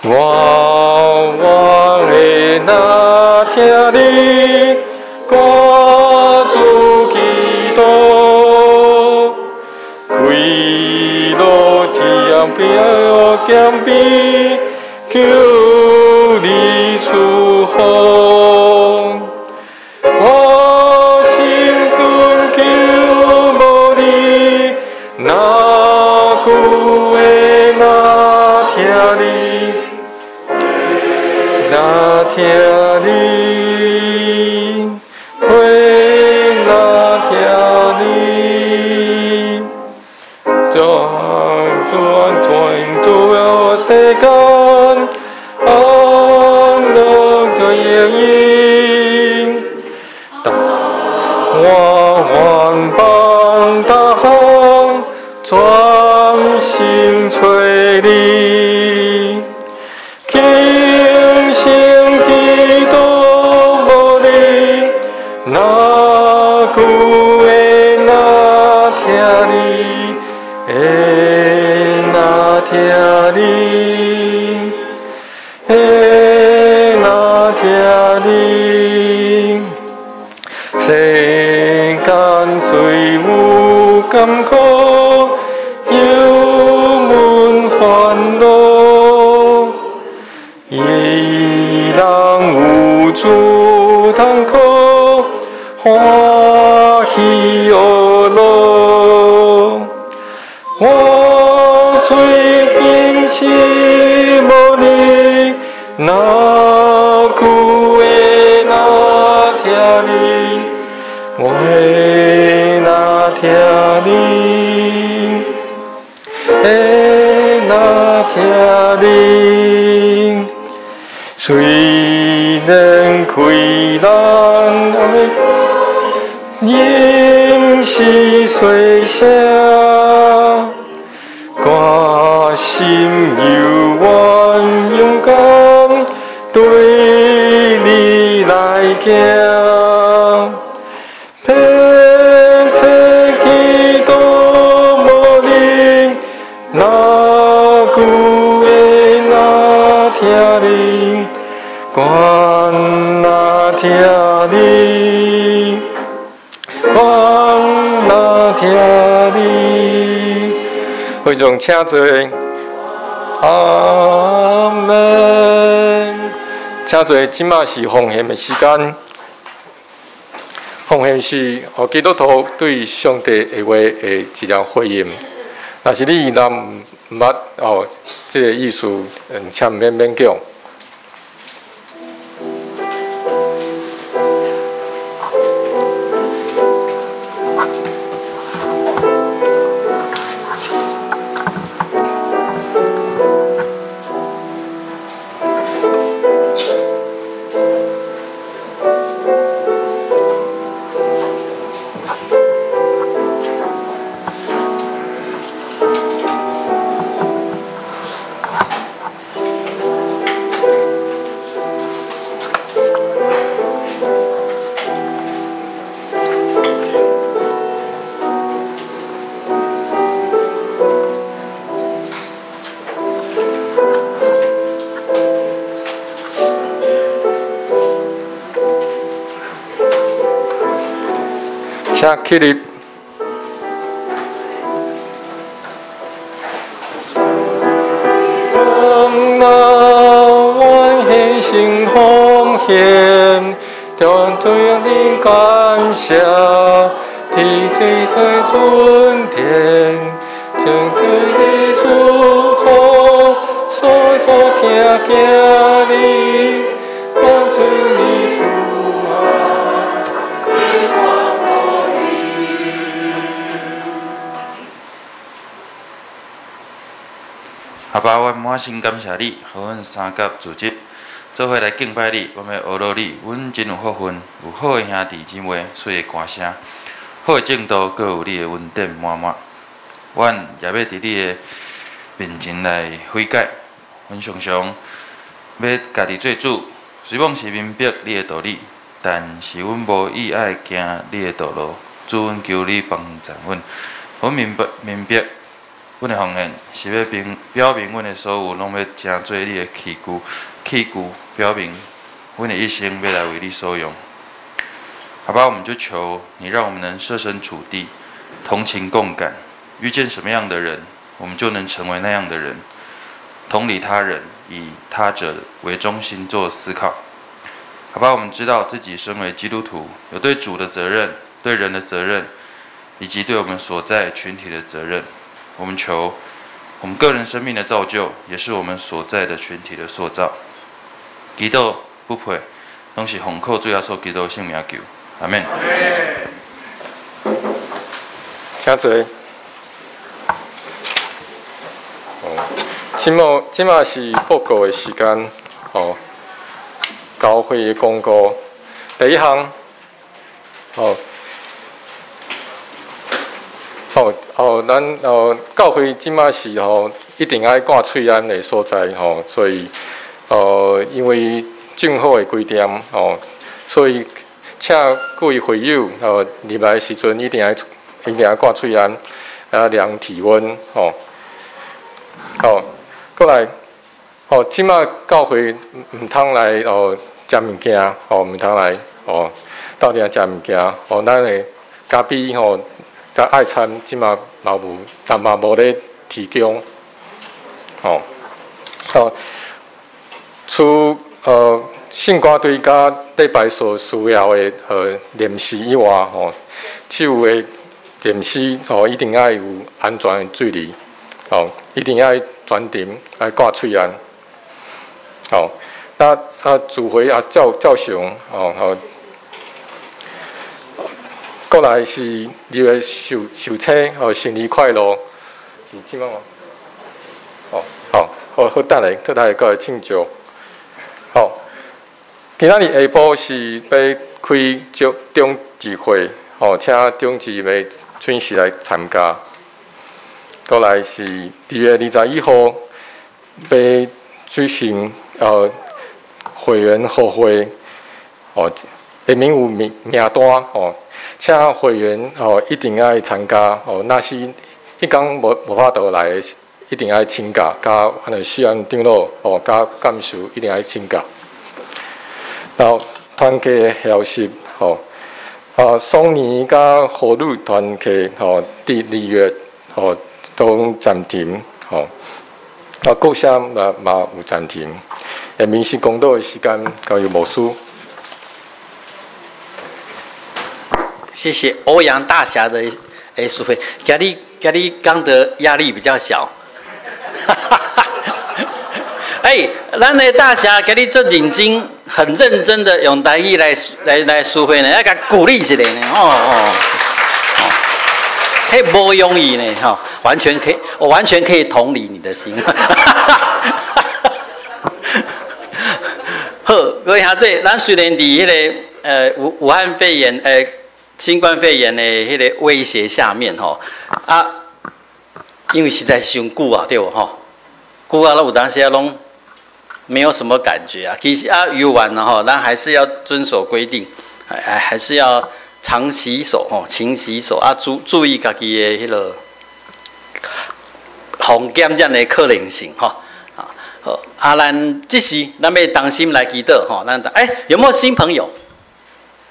我会哪听你，我主基督，归路天边减卑，求你赐福。我心恳求无你，哪句会哪听你？哪听你，会哪听你，全都世间，安乐的影。我愿帮大方，专心找你。哪句会哪听你，会哪听你，会哪听你。世间虽有甘苦，忧闷烦恼，伊人有主通靠。欢喜乐乐，我最近是无你，哪句会哪听你，我会哪听你，会哪听你，虽然亏人爱。仍是碎声，我心犹原勇敢，对你来行。撇切基督无你，哪句会哪听你，愿哪听你。我哪听你，会众请坐，阿门。请坐，即马是奉献的时间。奉献是互基督徒对上帝的话的一条回应。若是你若毋捌这个意思，请免讲。请起立。我献心奉献，将对你感谢，提最最尊甜，将对你祝福，所听见你，帮助你出爱，你放我意。阿爸，阮满心感谢你，互阮三甲组织做伙来敬拜你，阮要学乐你，阮真有福分，有好的兄弟姊妹，水的歌声，好的正道，阁有你的恩典满满。阮也要伫你的面前来悔改，阮常常要家己做主，虽望是明白你的道理，但是阮无意爱行你的道路。主，阮求你帮助阮，阮明白。阮的奉献是要表明阮的所有，拢要成做你的器具，表明阮的一生要来为你所用。好吧，我们就求你，让我们能设身处地，同情共感，遇见什么样的人，我们就能成为那样的人，同理他人，以他者为中心做思考。好吧，我们知道自己身为基督徒，有对主的责任，对人的责任，以及对我们所在群体的责任。我们求我们个人生命的造就，也是我们所在的群体的塑造。祈祷不配，拢是奉靠主耶稣基督圣名求，阿门。请坐。即马是报告的时间，教会的公告。第一项，咱教会即马是一定爱挂喙安的所在所以因为政府的规定所以请各位会友入来的时阵一定要挂喙安，量体温过来即马教会毋通来食物件毋通来斗阵食物件咱的咖啡甲爱餐即马嘛无，但嘛无咧提供，除圣歌队甲礼拜所需要的练习以外，手的练习一定要有安全的距离，一定要专程来挂喙安，自回照常过来是2月受车生日快乐，是即摆吗？好，等下过来庆祝。今仔日下晡是要开中智会，请中智的准时来参加。过来是2月21号要举行会员互会，下面有名单请会员一定要参加若是迄天无法度来的，一定要请假，甲西安长老甲干事一定要请假。然后团契的消息双年甲妇女团契第2月都暂停各项嘛有暂停。民事公道的时间交由牧师。谢谢欧阳大侠的书会，今日讲的压力比较小。咱的大侠今日做认真，很认真的用台语来书会呢，要甲鼓励一下呢，迄无容易呢，完全可以，我完全可以同理你的心。好，各位兄弟，咱虽然伫迄个武汉肺炎新冠肺炎的迄个威胁下面因为实在是伤久啊，对不久啊，有当时拢没有什么感觉啊。其实游玩咱还是要遵守规定，还是要常洗手勤洗手注意家己的迄个防感染的可能性咱这时咱要当心来祈祷咱有没有新朋友？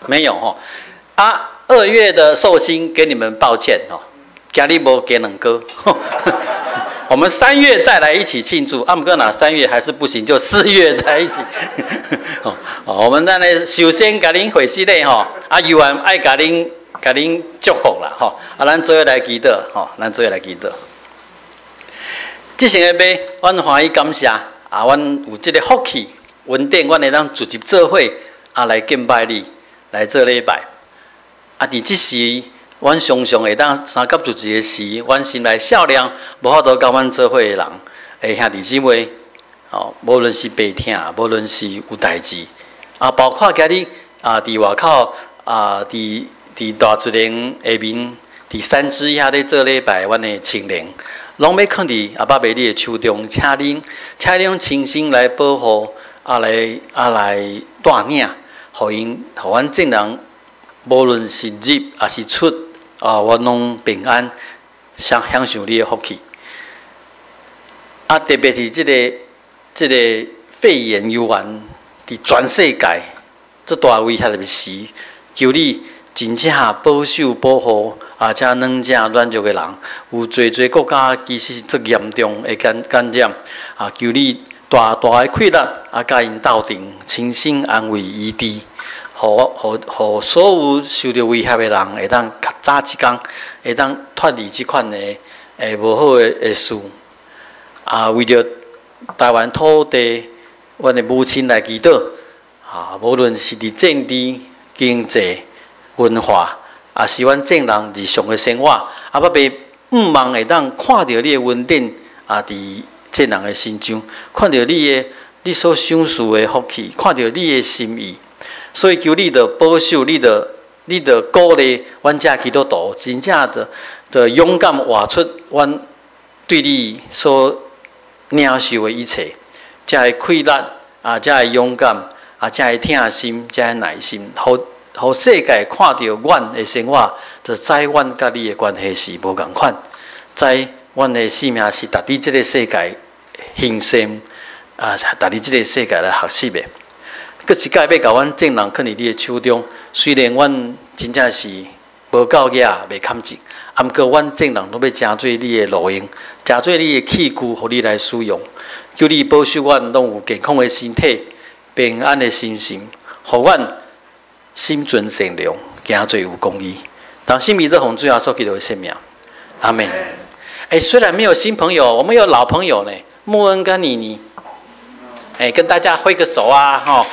没有2月的寿星给你们抱歉哦，今日无给两个。我们3月再来一起庆祝，不过3月还是不行，就4月在一起。我们咱咧首先甲恁会师咧吼，又爱甲恁祝福啦吼，咱做伙来祈祷吼，咱做伙来祈祷。即成个买，阮欢喜感谢阮有即个福气，稳定，阮会当组织做伙来敬拜你，来做礼拜。伫即时。阮常常会当三甲主持的时，阮心内笑脸，无法度甲阮做伙的人，兄弟姊妹，无论是白疼，无论是有代志，包括今日伫外口伫大自然下面，伫山枝遐咧做礼拜，阮的青年，拢要放伫阿爸爸你的手中，请恁亲身来保护，来带领，互阮众人，无论是入还是出。我拢平安，享受你的福气。特别是这个肺炎忧患伫全世界这大威胁的时，求你真正保守保护这软正软弱的人，有侪国家其实足严重的感染求你大的快乐甲因斗阵，亲身安慰医治。互所有受到威胁的人，会当较早一天，会当脱离即款的无好的事。为着台湾土地，阮的母亲来祈祷。无论是伫政治、经济、文化，是阮众人日常的生活，爸爸毋望会当看到你的恩典伫众人的心中，看到你所享受的福气，看到你的心意。所以求你的保守，你的鼓励，阮遮基督徒真正的勇敢活出阮对你所领受的一切，才会快乐才会勇敢才会疼心，才会耐心，互世界看到阮的生活，就知阮甲你的关系是无共款，知阮的生命是达你这个世界行善达你这个世界来学习的。搁一届要甲阮众人放伫你的手中，虽然阮真正是无够野，袂堪钱，毋过阮众人都要诚做你的路用，诚做你的器具，互你来使用。求你保守阮拢有健康的身体、平安的心性，互阮心存善良，行做有公义。当心弥的洪主耶稣基督的圣名，阿门。虽然没有新朋友，我们有老朋友呢，穆恩跟妮妮。跟大家挥个手哈。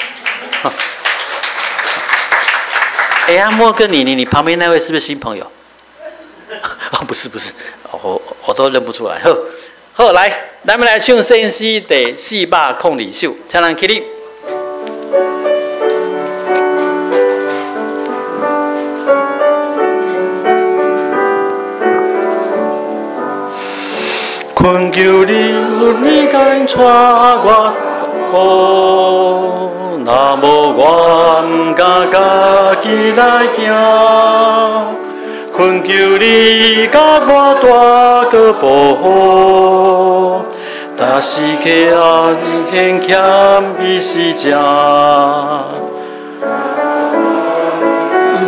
莫跟你旁边那位是不是新朋友？不是，我都认不出来。好，来，咱们来唱圣诗第402首，请人起立。困求你敢带我。若无我毋敢家己来行，困求你甲我大个保护，但是客欠欠比是正，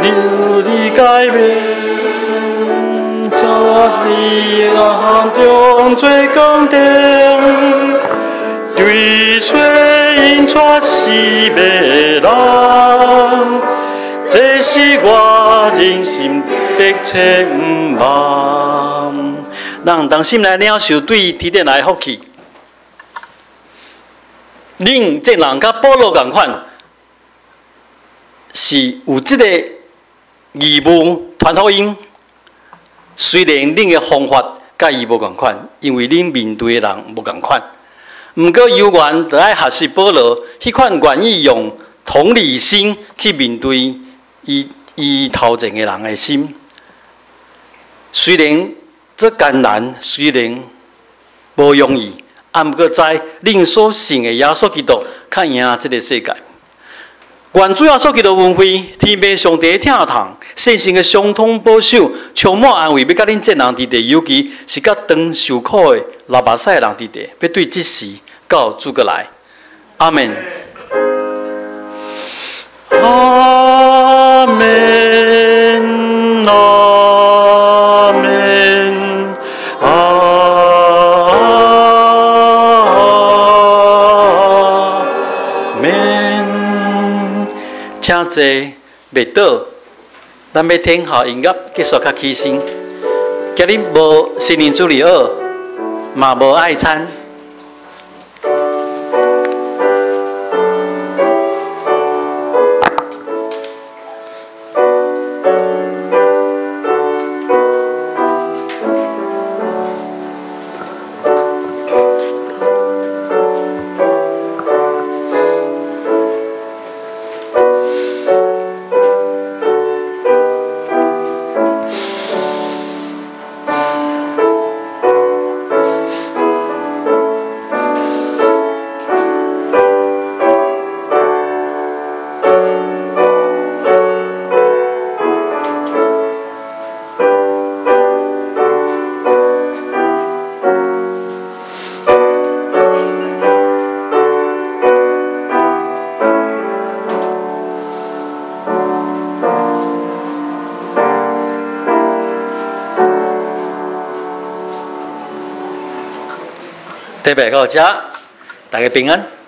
你改变。在你眼中最公平。对吹因出是迷人，这是我人心迫切毋望。人当心来领受对天顶来福气，恁这人甲保罗共款，是有这个义务传福音。虽然恁的方法甲伊无共款，因为恁面对的人无共款。毋过，有缘就爱学习保罗，迄款愿意用同理心去面对伊头前的人的心。虽然这艰难，虽然无容易，毋过在恁所信的耶稣基督较赢这个世界。愿主耶稣基督恩惠，天父上帝疼痛，圣神的相通保守，充满安慰，要甲恁这人伫地，尤其是甲当受苦的老巴塞人伫地，要对即时到主过来。阿门。阿门。请坐袂倒，咱要听好音乐，继续较起身。今日无新年主礼蚵，嘛无爱餐。特别到这，大家平安。